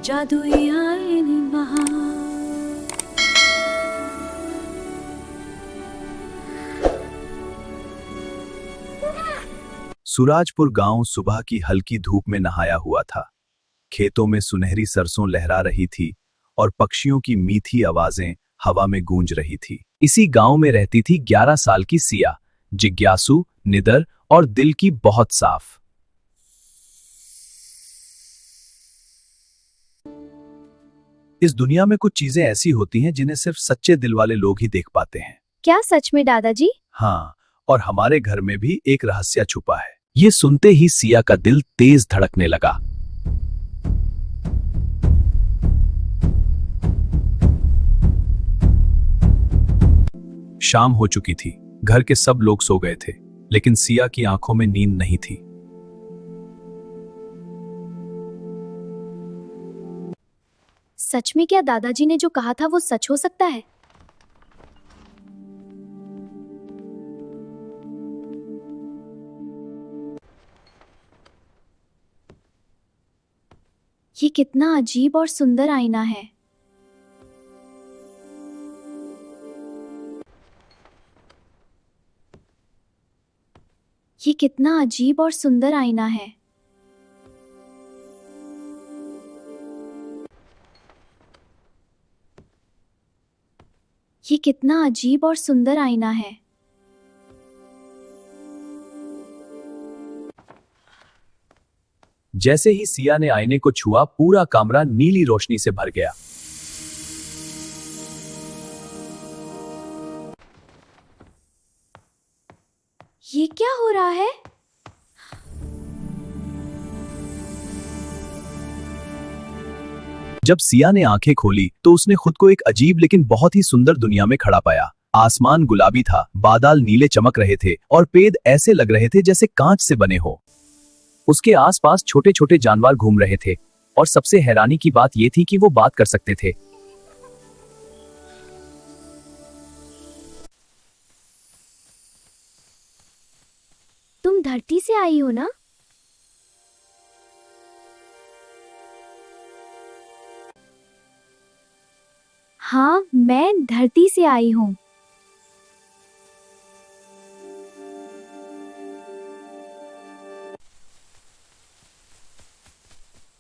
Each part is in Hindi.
जादुई आईने बहार। सुराजपुर गांव सुबह की हल्की धूप में नहाया हुआ था। खेतों में सुनहरी सरसों लहरा रही थी और पक्षियों की मीठी आवाजें हवा में गूंज रही थी। इसी गांव में रहती थी 11 साल की सिया, जिज्ञासु, निडर और दिल की बहुत साफ। इस दुनिया में कुछ चीजें ऐसी होती हैं जिन्हें सिर्फ सच्चे दिल वाले लोग ही देख पाते हैं। क्या सच में दादाजी? हाँ, और हमारे घर में भी एक रहस्य छुपा है। ये सुनते ही सिया का दिल तेज धड़कने लगा। शाम हो चुकी थी। घर के सब लोग सो गए थे, लेकिन सिया की आंखों में नींद नहीं थी। सच में क्या दादाजी ने जो कहा था वो सच हो सकता है? ये कितना अजीब और सुंदर आईना है। ये कितना अजीब और सुंदर आईना है। ये कितना अजीब और सुंदर आईना है। जैसे ही सिया ने आईने को छुआ, पूरा कमरा नीली रोशनी से भर गया। ये क्या हो रहा है? जब सिया ने आंखें खोली तो उसने खुद को एक अजीब लेकिन बहुत ही सुंदर दुनिया में खड़ा पाया। आसमान गुलाबी था, बादल नीले चमक रहे थे और पेड़ ऐसे लग रहे थे जैसे कांच से बने हो। उसके आसपास छोटे छोटे जानवर घूम रहे थे और सबसे हैरानी की बात यह थी कि वो बात कर सकते थे। तुम धरती से आई हो ना? हाँ, मैं धरती से आई हूँ।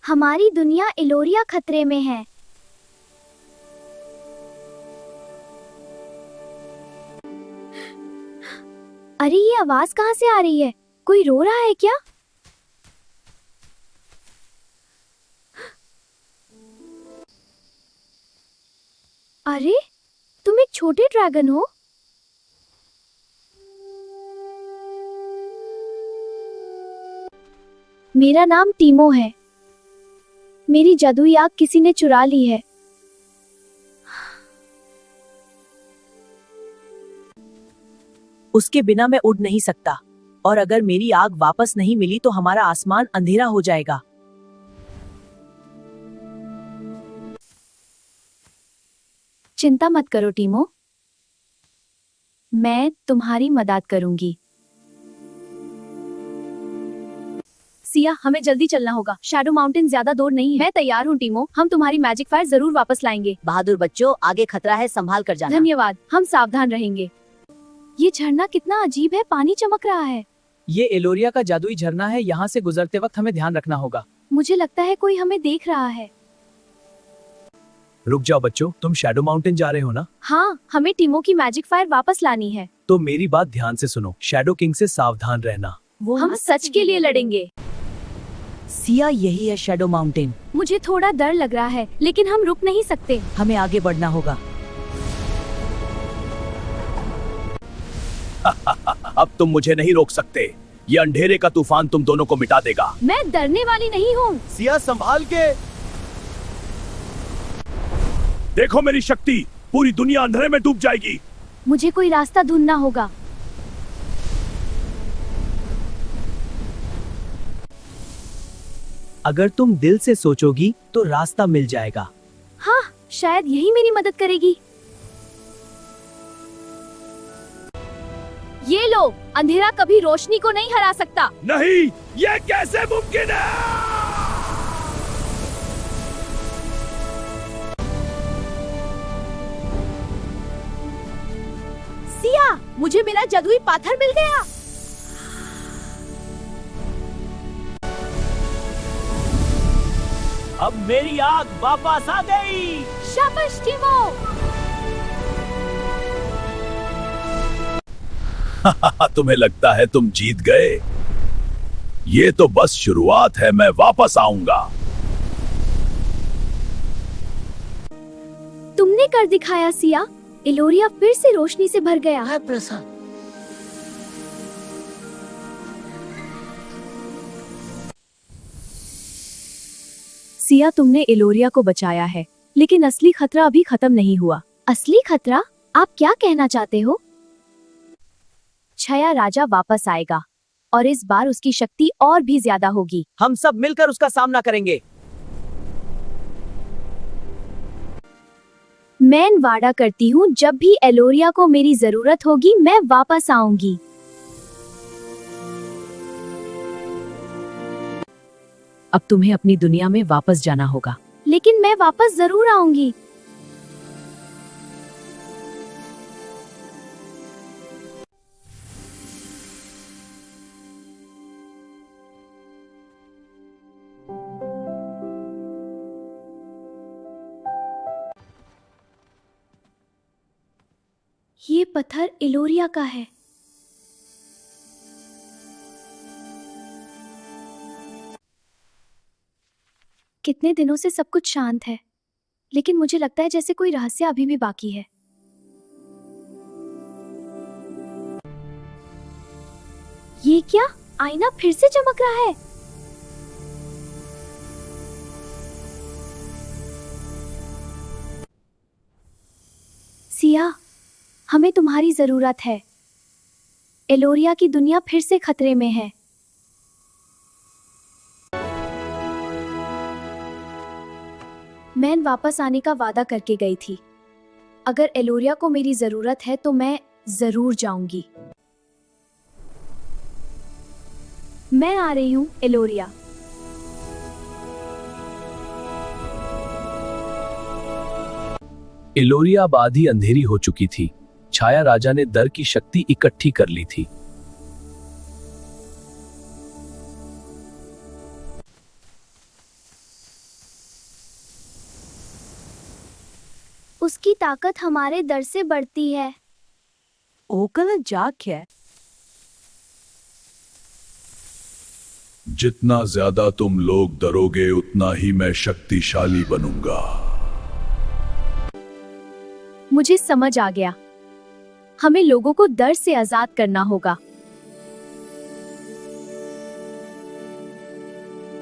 हमारी दुनिया एलोरिया खतरे में है। अरे ये आवाज कहाँ से आ रही है? कोई रो रहा है क्या? अरे तुम एक छोटे ड्रैगन हो। मेरा नाम टीमो है। मेरी जादुई आग किसी ने चुरा ली है। उसके बिना मैं उड़ नहीं सकता, और अगर मेरी आग वापस नहीं मिली तो हमारा आसमान अंधेरा हो जाएगा। चिंता मत करो टीमो, मैं तुम्हारी मदद करूंगी। सिया, हमें जल्दी चलना होगा। शैडो माउंटेन ज्यादा दूर नहीं है। मैं तैयार हूँ टीमो, हम तुम्हारी मैजिक फायर जरूर वापस लाएंगे। बहादुर बच्चों, आगे खतरा है, संभाल कर जाना। धन्यवाद, हम सावधान रहेंगे। ये झरना कितना अजीब है, पानी चमक रहा है। ये एलोरिया का जादुई झरना है, यहाँ से गुजरते वक्त हमें ध्यान रखना होगा। मुझे लगता है कोई हमें देख रहा है। रुक जाओ बच्चों, तुम शैडो माउंटेन जा रहे हो ना? हाँ, हमें टीमो की मैजिक फायर वापस लानी है। तो मेरी बात ध्यान से सुनो, शैडो किंग से सावधान रहना। हम सच के लिए लड़ेंगे। सिया, यही है शैडो माउंटेन। मुझे थोड़ा डर लग रहा है, लेकिन हम रुक नहीं सकते। हमें आगे बढ़ना होगा। अब तुम मुझे नहीं रोक सकते। ये अंधेरे का तूफान तुम दोनों को मिटा देगा। मैं डरने वाली नहीं हूँ। सिया, संभाल के देखो मेरी शक्ति, पूरी दुनिया अंधेरे में डूब जाएगी। मुझे कोई रास्ता ढूंढना होगा। अगर तुम दिल से सोचोगी तो रास्ता मिल जाएगा। हाँ, शायद यही मेरी मदद करेगी। ये लो, अंधेरा कभी रोशनी को नहीं हरा सकता। नहीं, ये कैसे मुमकिन है? मुझे मेरा जादुई पाथर मिल गया। अब मेरी आग वापस आ गई। शाबाश टीमो। तुम्हें लगता है तुम जीत गए? ये तो बस शुरुआत है, मैं वापस आऊंगा। तुमने कर दिखाया सिया। एलोरिया फिर से रोशनी से भर गया। सिया, तुमने एलोरिया को बचाया है, लेकिन असली खतरा अभी खत्म नहीं हुआ। असली खतरा? आप क्या कहना चाहते हो? छाया राजा वापस आएगा और इस बार उसकी शक्ति और भी ज्यादा होगी। हम सब मिलकर उसका सामना करेंगे। मैं वादा करती हूँ, जब भी एलोरिया को मेरी जरूरत होगी मैं वापस आऊंगी। अब तुम्हें अपनी दुनिया में वापस जाना होगा। लेकिन मैं वापस जरूर आऊंगी। ये पत्थर एलोरिया का है। कितने दिनों से सब कुछ शांत है, लेकिन मुझे लगता है जैसे कोई रहस्य अभी भी बाकी है। ये क्या? आईना फिर से चमक रहा है। सिया, हमें तुम्हारी जरूरत है। एलोरिया की दुनिया फिर से खतरे में है। मैं वापस आने का वादा करके गई थी। अगर एलोरिया को मेरी जरूरत है तो मैं जरूर जाऊंगी। मैं आ रही हूँ एलोरिया। एलोरिया अब आधी अंधेरी हो चुकी थी। छाया राजा ने दर की शक्ति इकट्ठी कर ली थी। उसकी ताकत हमारे दर से बढ़ती है। ओकल जाग है। जितना ज्यादा तुम लोग डरोगे उतना ही मैं शक्तिशाली बनूंगा। मुझे समझ आ गया। हमें लोगों को डर से आजाद करना होगा।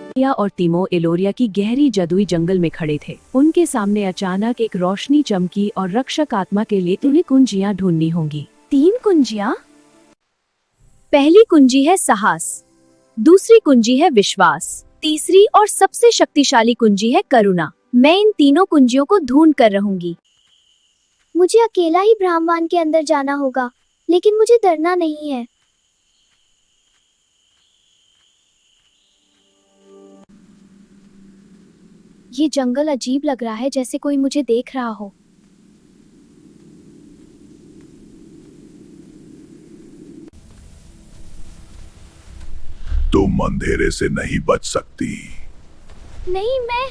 सिया और टीमो एलोरिया की गहरी जादुई जंगल में खड़े थे। उनके सामने अचानक एक रोशनी चमकी और रक्षक आत्मा के लिए तुम्हें कुंजियां ढूंढनी होंगी। 3 कुंजियां? पहली कुंजी है साहस, दूसरी कुंजी है विश्वास, तीसरी और सबसे शक्तिशाली कुंजी है करुणा। मैं इन तीनों कुंजियों को ढूंढ कर रहूंगी। मुझे अकेला ही ब्रह्मांड के अंदर जाना होगा, लेकिन मुझे डरना नहीं है। ये जंगल अजीब लग रहा है, जैसे कोई मुझे देख रहा हो। तुम अंधेरे से नहीं बच सकती। नहीं, मैं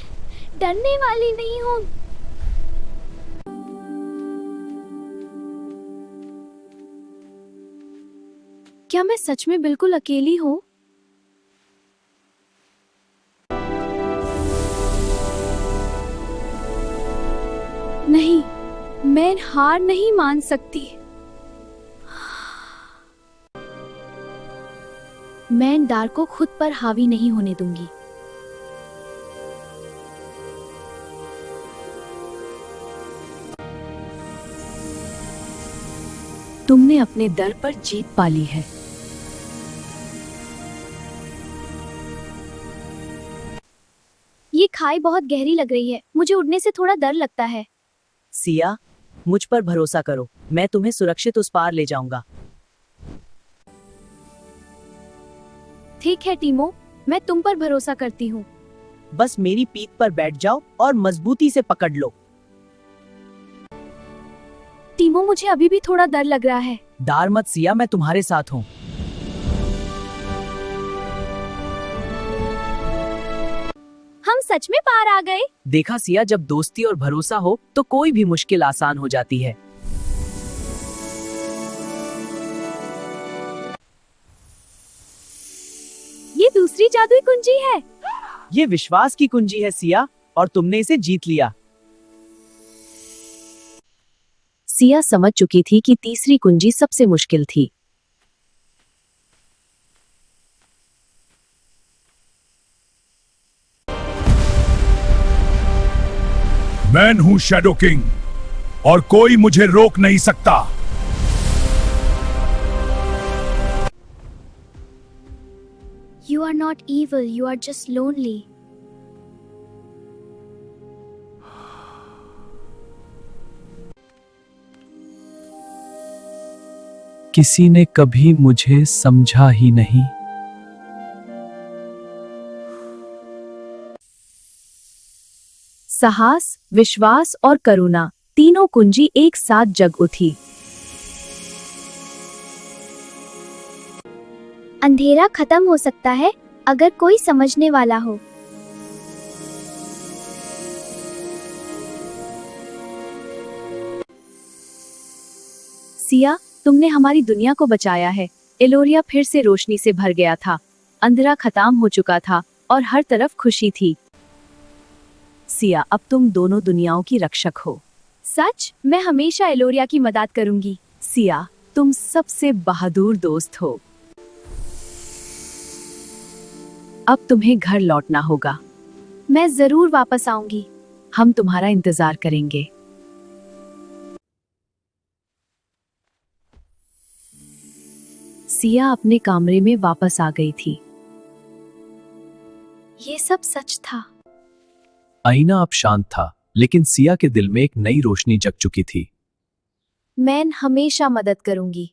डरने वाली नहीं हूँ। क्या मैं सच में बिल्कुल अकेली हूँ? नहीं, मैं हार नहीं मान सकती। मैं डर को खुद पर हावी नहीं होने दूंगी। तुमने अपने दर पर जीत पा ली है। ये खाई बहुत गहरी लग रही है। मुझे उड़ने से थोड़ा डर लगता है। सिया, मुझ पर भरोसा करो। मैं तुम्हें सुरक्षित उस पार ले जाऊंगा। ठीक है टीमो, मैं तुम पर भरोसा करती हूँ। बस मेरी पीठ पर बैठ जाओ और मजबूती से पकड़ लो। टीमो, मुझे अभी भी थोड़ा डर लग रहा है। डर मत सिया, मैं तुम्हारे साथ हूँ। हम सच में पार आ गए। देखा सिया, जब दोस्ती और भरोसा हो तो कोई भी मुश्किल आसान हो जाती है। ये दूसरी जादुई कुंजी है। ये विश्वास की कुंजी है सिया, और तुमने इसे जीत लिया। सिया समझ चुकी थी कि तीसरी कुंजी सबसे मुश्किल थी। मैं हूं शैडो किंग और कोई मुझे रोक नहीं सकता। You are not evil, you are just lonely. किसी ने कभी मुझे समझा ही नहीं। साहस, विश्वास और करुणा, तीनों कुंजी एक साथ जग उठी। अंधेरा खत्म हो सकता है अगर कोई समझने वाला हो। सिया, तुमने हमारी दुनिया को बचाया है। एलोरिया फिर से रोशनी से भर गया था। अंधेरा खत्म हो चुका था और हर तरफ खुशी थी। सिया, अब तुम दोनों दुनियाओं की रक्षक हो। सच? मैं हमेशा एलोरिया की मदद करूंगी। सिया, तुम सबसे बहादुर दोस्त हो। अब तुम्हें घर लौटना होगा। मैं जरूर वापस आऊंगी। हम तुम्हारा इंतजार करेंगे। सिया अपने कमरे में वापस आ गई थी। ये सब सच था। आईना अब शांत था, लेकिन सिया के दिल में एक नई रोशनी जग चुकी थी। मैं हमेशा मदद करूंगी।